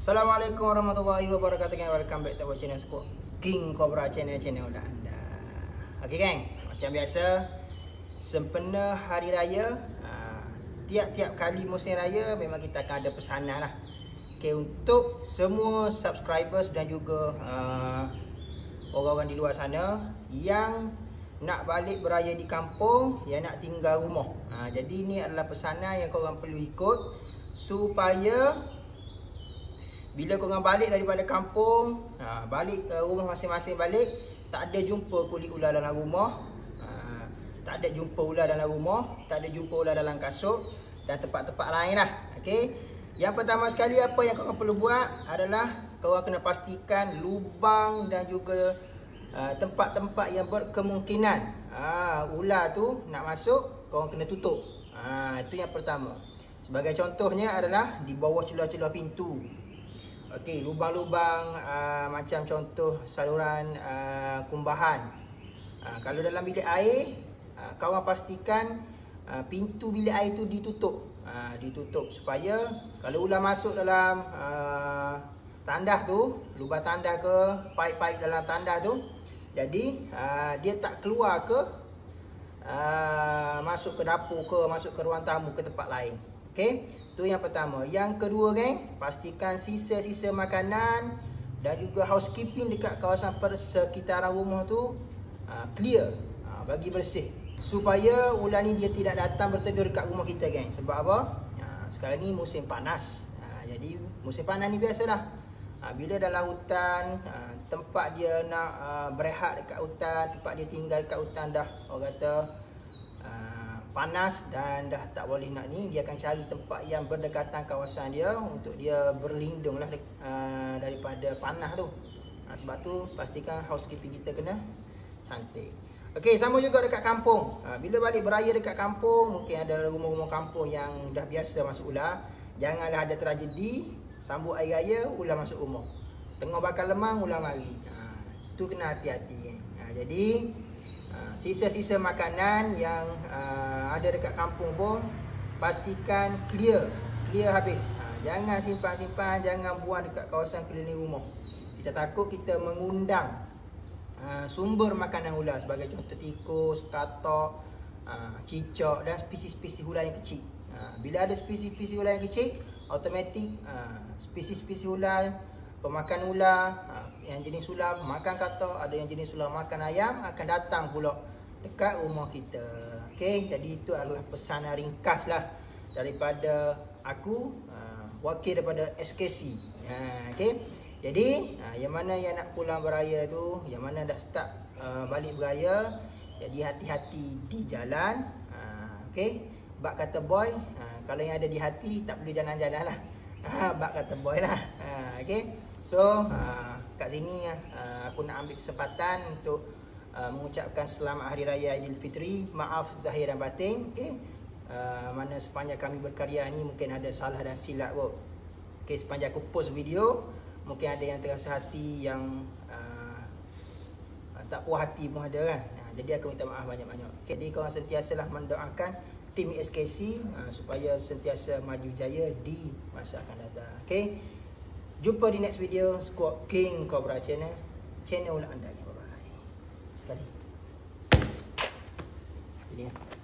Assalamualaikum warahmatullahi wabarakatuh, gang. Welcome back to our channel Squad King Cobra channel anda. Okey gang, macam biasa sempena hari raya, tiap-tiap kali musim raya memang kita akan ada pesanan lah. Okey, untuk semua subscribers dan juga orang-orang di luar sana yang nak balik beraya di kampung, yang nak tinggal rumah. Jadi ini adalah pesanan yang korang perlu ikut supaya bila korang balik daripada kampung, balik ke rumah masing-masing balik, tak ada jumpa kulit ular dalam rumah, tak ada jumpa ular dalam rumah, tak ada jumpa ular dalam kasut dan tempat-tempat lain lah. Okay? Yang pertama sekali apa yang korang perlu buat adalah korang kena pastikan lubang dan juga tempat-tempat yang berkemungkinan ular tu nak masuk, korang kena tutup. Itu yang pertama. Sebagai contohnya adalah di bawah celah-celah pintu. Okey, lubang-lubang macam contoh saluran kumbahan. Kalau dalam bilik air, korang pastikan pintu bilik air tu ditutup. Ditutup supaya kalau ular masuk dalam tandas tu, lubang tandas ke paip-paip dalam tandas tu, jadi dia tak keluar ke masuk ke dapur ke, masuk ke ruang tamu ke tempat lain. Okey, itu yang pertama. Yang kedua geng, pastikan sisa-sisa makanan dan juga housekeeping dekat kawasan persekitaran rumah tu clear, bagi bersih, supaya ular ni dia tidak datang bertedur dekat rumah kita geng. Sebab apa? Sekarang ni musim panas. Jadi musim panas ni biasalah, bila dalam hutan, tempat dia nak berehat dekat hutan, tempat dia tinggal dekat hutan dah orang kata panas dan dah tak boleh nak ni, dia akan cari tempat yang berdekatan kawasan dia untuk dia berlindung lah daripada panas tu. Sebab tu pastikan housekeeping kita kena cantik. Okey, sama juga dekat kampung. Bila balik beraya dekat kampung, mungkin ada rumah-rumah kampung yang dah biasa masuk ular. Janganlah ada tragedi sambut hari raya ular masuk rumah, tengah bakar lemang ular mari. Tu kena hati-hati. Jadi sisa-sisa makanan yang ada dekat kampung pun pastikan clear habis. Jangan simpan-simpan, jangan buang dekat kawasan keliling rumah. Kita takut kita mengundang sumber makanan ular, sebagai contoh tikus, katak, cicak dan spesies-spesies ular yang kecil. Bila ada spesies-spesies ular yang kecil, automatik spesies-spesies ular pemakan ular, yang jenis ular makan katak, ada yang jenis ular makan ayam, akan datang pula dekat rumah kita. Okey, jadi itu adalah pesanan ringkas lah daripada aku, wakil daripada SKC. Okey, jadi yang mana yang nak pulang beraya tu, yang mana dah start balik beraya, jadi hati-hati di jalan. Okey, bak kata boy, kalau yang ada di hati tak perlu jalan-jalan lah. Bak kata boy lah. Okey, so kat sini aku nak ambil kesempatan untuk mengucapkan selamat Hari Raya Aidilfitri. Maaf zahir dan batin. Okay? Mana sepanjang kami berkarya ni mungkin ada salah dan silap kot. Okay, sepanjang aku post video, mungkin ada yang terasa hati, yang tak puas hati pun ada kan. Jadi aku minta maaf banyak-banyak. Okay, jadi korang sentiasalah mendoakan tim SKC supaya sentiasa maju jaya di masa akan datang. Okay, jumpa di next video Squad King Cobra channel anda. Bye bye. Sekali. Ini.